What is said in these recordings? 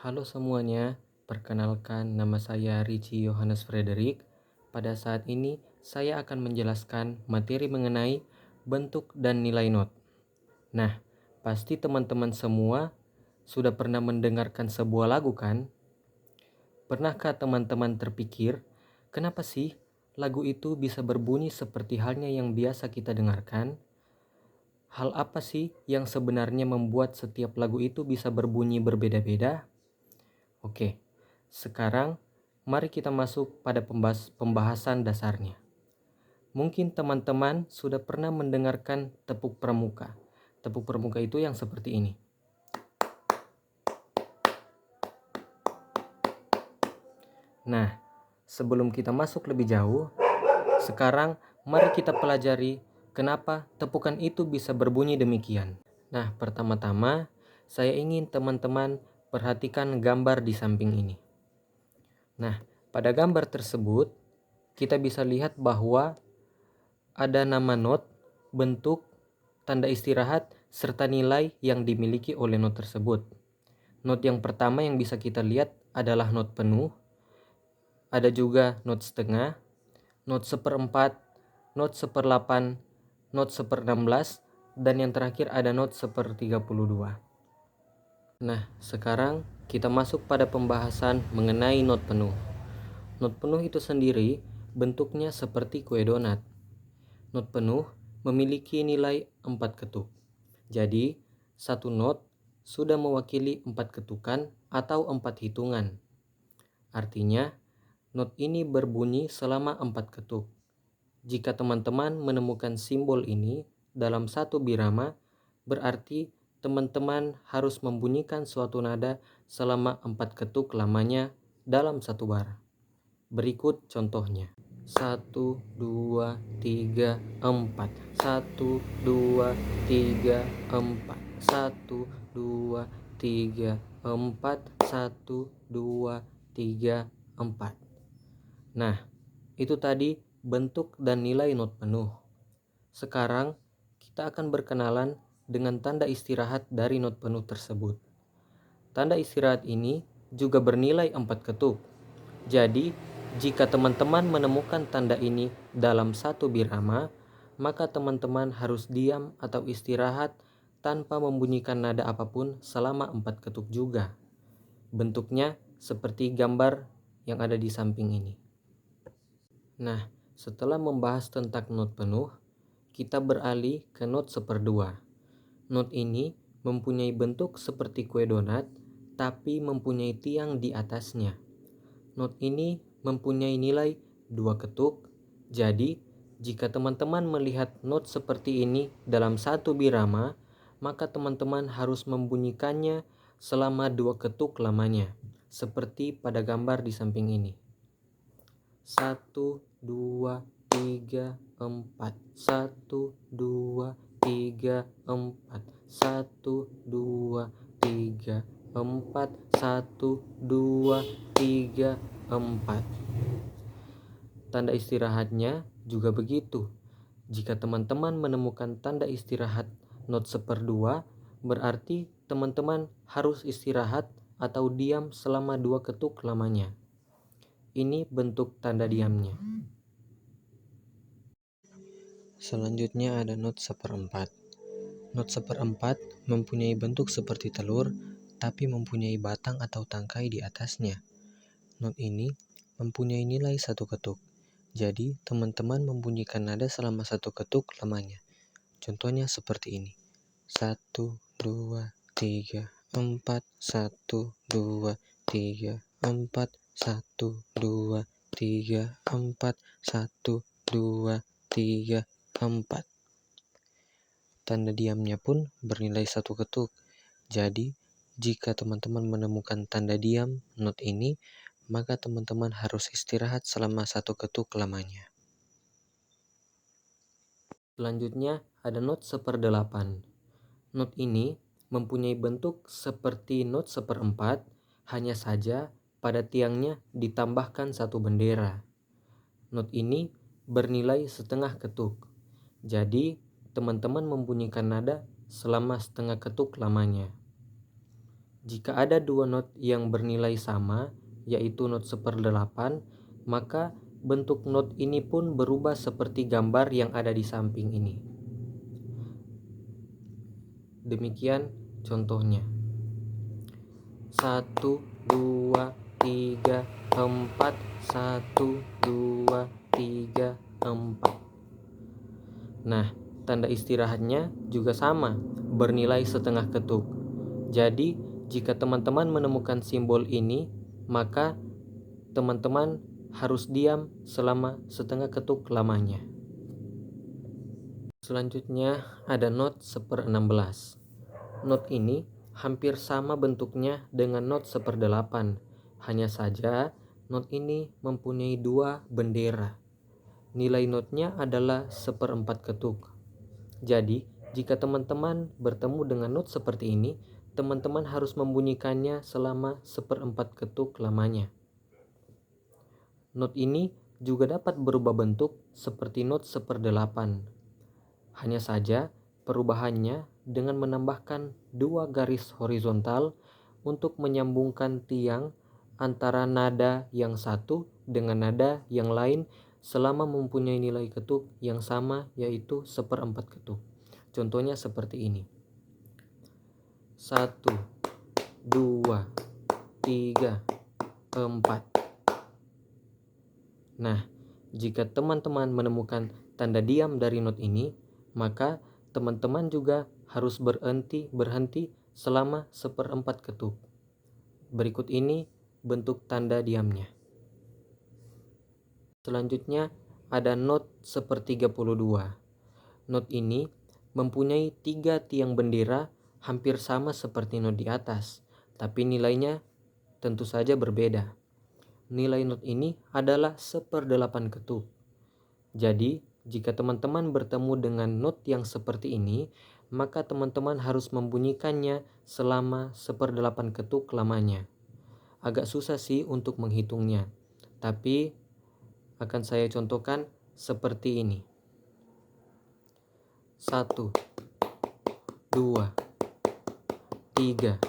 Halo semuanya, perkenalkan nama saya Richie Yohanes Frederick. Pada saat ini saya akan menjelaskan materi mengenai bentuk dan nilai not. Nah, pasti teman-teman semua sudah pernah mendengarkan sebuah lagu kan? Pernahkah teman-teman terpikir, kenapa sih lagu itu bisa berbunyi seperti halnya yang biasa kita dengarkan? Hal apa sih yang sebenarnya membuat setiap lagu itu bisa berbunyi berbeda-beda? Oke, sekarang mari kita masuk pada pembahasan dasarnya. Mungkin teman-teman sudah pernah mendengarkan tepuk pramuka. Tepuk pramuka itu yang seperti ini. Nah, sebelum kita masuk lebih jauh, sekarang mari kita pelajari kenapa tepukan itu bisa berbunyi demikian. Nah, pertama-tama saya ingin teman-teman perhatikan gambar di samping ini. Nah, pada gambar tersebut kita bisa lihat bahwa ada nama not, bentuk, tanda istirahat, serta nilai yang dimiliki oleh not tersebut. Not yang pertama yang bisa kita lihat adalah not penuh, ada juga not setengah, not seperempat, not seperdelapan, not 1/16, dan yang terakhir ada not 1/32. Nah, sekarang kita masuk pada pembahasan mengenai not penuh. Not penuh itu sendiri bentuknya seperti kue donat. Not penuh memiliki nilai 4 ketuk. Jadi, satu not sudah mewakili 4 ketukan atau 4 hitungan. Artinya, not ini berbunyi selama 4 ketuk. Jika teman-teman menemukan simbol ini dalam satu birama, berarti teman-teman harus membunyikan suatu nada selama 4 ketuk lamanya dalam satu bar. Berikut contohnya. 1, 2, 3, 4. 1, 2, 3, 4. 1, 2, 3, 4. 1, 2, 3, 4. Nah, itu tadi bentuk dan nilai not penuh. Sekarang kita akan berkenalan dengan tanda istirahat dari not penuh tersebut. Tanda istirahat ini juga bernilai 4 ketuk. Jadi, jika teman-teman menemukan tanda ini dalam satu birama, maka teman-teman harus diam atau istirahat tanpa membunyikan nada apapun selama 4 ketuk juga. Bentuknya seperti gambar yang ada di samping ini. Nah, setelah membahas tentang not penuh, kita beralih ke not 1/2. Not ini mempunyai bentuk seperti kue donat, tapi mempunyai tiang di atasnya. Not ini mempunyai nilai 2 ketuk. Jadi, jika teman-teman melihat not seperti ini dalam satu birama, maka teman-teman harus membunyikannya selama 2 ketuk lamanya, seperti pada gambar di samping ini. 1, 2, 3, 4. 1, 2, 3, 4. 1, 2, 3, 4. 1, 2, 3, 4. Tanda istirahatnya juga begitu. Jika teman-teman menemukan tanda istirahat not 1/2, berarti teman-teman harus istirahat atau diam selama 2 ketuk lamanya. Ini bentuk tanda diamnya. Selanjutnya ada not 1/4. Not 1/4 mempunyai bentuk seperti telur, tapi mempunyai batang atau tangkai di atasnya. Not ini mempunyai nilai 1 ketuk. Jadi, teman-teman membunyikan nada selama 1 ketuk lamanya. Contohnya seperti ini. 1, 2, 3, 4. 1, 2, 3, 4. 1, 2, 3, 4. 1, 2, 3, 4. Tanda diamnya pun bernilai 1 ketuk. Jadi, jika teman-teman menemukan tanda diam not ini, maka teman-teman harus istirahat selama 1 ketuk lamanya. Selanjutnya ada not 1/8. Not ini mempunyai bentuk seperti not 1/4, hanya saja pada tiangnya ditambahkan satu bendera. Not ini bernilai setengah ketuk. Jadi, teman-teman membunyikan nada selama setengah ketuk lamanya. Jika ada dua not yang bernilai sama, yaitu not 1/8, maka bentuk not ini pun berubah seperti gambar yang ada di samping ini. Demikian contohnya. 1, 2, 3, 4, 1, 2, 3, 4. Nah, tanda istirahatnya juga sama, bernilai setengah ketuk. Jadi, jika teman-teman menemukan simbol ini, maka teman-teman harus diam selama setengah ketuk lamanya. Selanjutnya ada not 1/16. Not ini hampir sama bentuknya dengan not 1/8. Hanya saja not ini mempunyai dua bendera. Nilai notnya adalah 1/4 ketuk. Jadi, jika teman-teman bertemu dengan not seperti ini, teman-teman harus membunyikannya selama 1/4 ketuk lamanya. Not ini juga dapat berubah bentuk seperti not 1/8. Hanya saja perubahannya dengan menambahkan dua garis horizontal untuk menyambungkan tiang antara nada yang satu dengan nada yang lain selama mempunyai nilai ketuk yang sama, yaitu 1/4 ketuk. Contohnya seperti ini. 1, 2, 3, 4. Nah, jika teman-teman menemukan tanda diam dari not ini, maka teman-teman juga harus berhenti selama 1/4 ketuk. Berikut ini bentuk tanda diamnya. Selanjutnya ada not 1/32. Not ini mempunyai 3 tiang bendera hampir sama seperti not di atas, tapi nilainya tentu saja berbeda. Nilai not ini adalah 1/8 ketuk. Jadi, jika teman-teman bertemu dengan not yang seperti ini, maka teman-teman harus membunyikannya selama 1/8 ketuk lamanya. Agak susah sih untuk menghitungnya, tapi akan saya contohkan seperti ini. 1, 2, 3,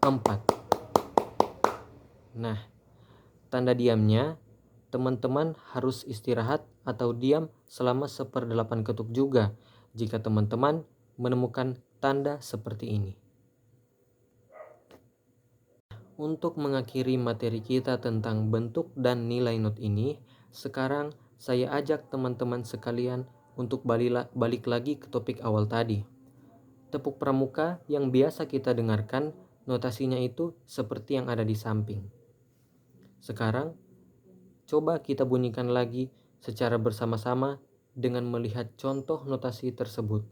4. Nah, tanda diamnya teman-teman harus istirahat atau diam selama 1/8 ketuk juga jika teman-teman menemukan tanda seperti ini. Untuk mengakhiri materi kita tentang bentuk dan nilai not ini, sekarang saya ajak teman-teman sekalian untuk balik lagi ke topik awal tadi. Tepuk pramuka yang biasa kita dengarkan, notasinya itu seperti yang ada di samping. Sekarang, coba kita bunyikan lagi secara bersama-sama dengan melihat contoh notasi tersebut.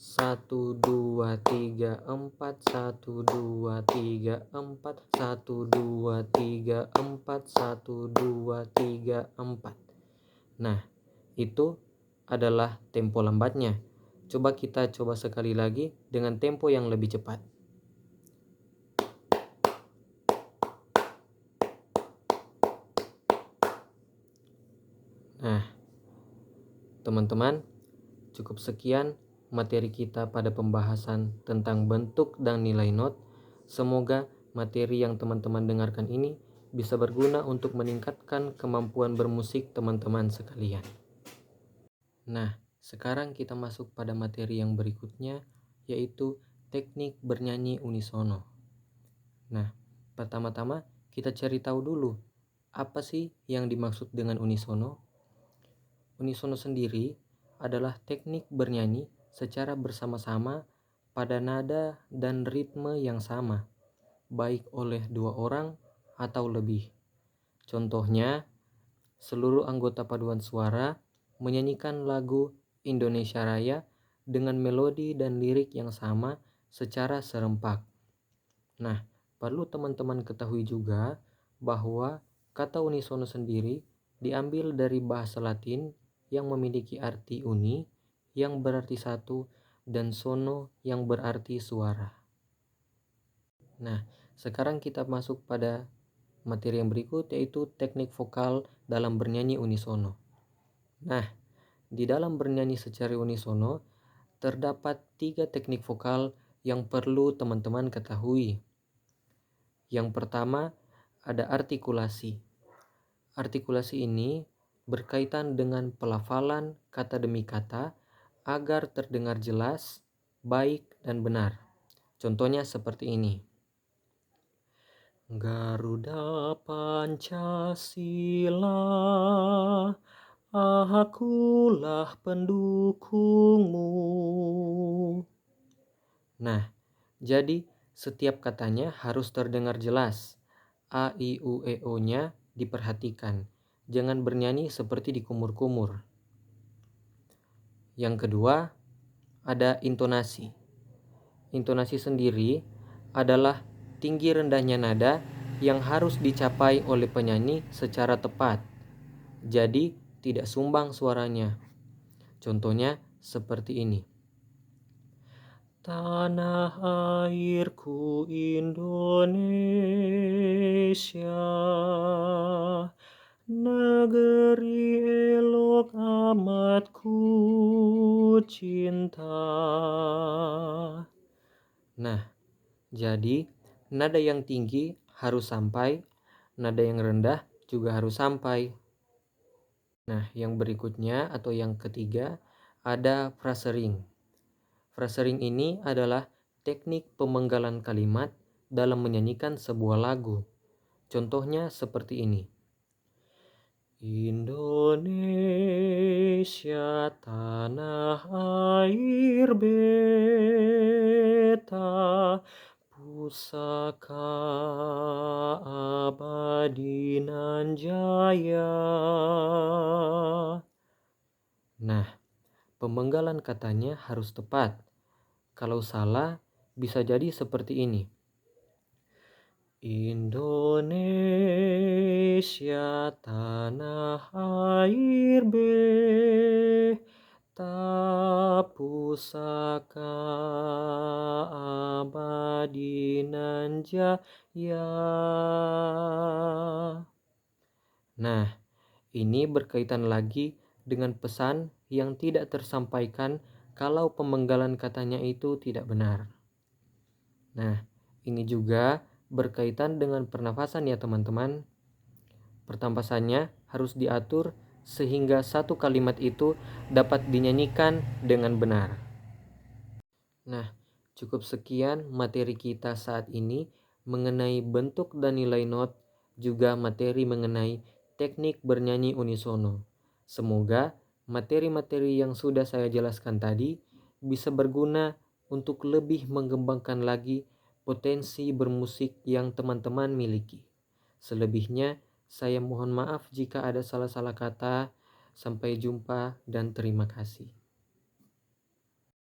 1, 2, 3, 4, 1, 2, 3, 4, 1, 2, 3, 4, 1, 2, 3, 4. Nah, itu adalah tempo lambatnya. Coba kita coba sekali lagi dengan tempo yang lebih cepat. Nah, teman-teman, cukup sekian materi kita pada pembahasan tentang bentuk dan nilai not. Semoga materi yang teman-teman dengarkan ini bisa berguna untuk meningkatkan kemampuan bermusik teman-teman sekalian. Nah, sekarang kita masuk pada materi yang berikutnya, yaitu teknik bernyanyi unisono. Nah, pertama-tama kita cari tahu dulu, apa sih yang dimaksud dengan unisono? Unisono sendiri adalah teknik bernyanyi secara bersama-sama pada nada dan ritme yang sama, baik oleh dua orang atau lebih. Contohnya, seluruh anggota paduan suara menyanyikan lagu Indonesia Raya dengan melodi dan lirik yang sama secara serempak. Nah, perlu teman-teman ketahui juga bahwa kata unisono sendiri diambil dari bahasa Latin yang memiliki arti uni, yang berarti satu, dan sono yang berarti suara. Nah, sekarang kita masuk pada materi yang berikut, yaitu teknik vokal dalam bernyanyi unisono. Nah, di dalam bernyanyi secara unisono terdapat 3 teknik vokal yang perlu teman-teman ketahui. Yang pertama, ada artikulasi. Artikulasi ini berkaitan dengan pelafalan kata demi kata agar terdengar jelas, baik, dan benar. Contohnya seperti ini. Garuda Pancasila, akulah pendukungmu. Nah, jadi setiap katanya harus terdengar jelas. A, I, U, E, O-nya diperhatikan. Jangan bernyanyi seperti di kumur-kumur. Yang kedua, ada intonasi. Intonasi sendiri adalah tinggi rendahnya nada yang harus dicapai oleh penyanyi secara tepat. Jadi, tidak sumbang suaranya. Contohnya seperti ini. Tanah airku Indonesia, negeri elok amat ku cinta. Nah, jadi nada yang tinggi harus sampai, nada yang rendah juga harus sampai. Nah, yang berikutnya atau yang ketiga ada frasering. Frasering ini adalah teknik pemenggalan kalimat dalam menyanyikan sebuah lagu. Contohnya seperti ini. Indonesia tanah air beta, pusaka abadi nan jaya. Nah, pemenggalan katanya harus tepat. Kalau salah, bisa jadi seperti ini. Indonesia tanah air beta, pusaka abadi nan jaya. Nah, ini berkaitan lagi dengan pesan yang tidak tersampaikan kalau pemenggalan katanya itu tidak benar. Nah, ini juga berkaitan dengan pernafasan ya teman-teman. Pernafasannya harus diatur sehingga satu kalimat itu dapat dinyanyikan dengan benar. Nah, cukup sekian materi kita saat ini mengenai bentuk dan nilai not, juga materi mengenai teknik bernyanyi unisono. Semoga materi-materi yang sudah saya jelaskan tadi bisa berguna untuk lebih mengembangkan lagi potensi bermusik yang teman-teman miliki. Selebihnya, saya mohon maaf jika ada salah-salah kata. Sampai jumpa dan terima kasih.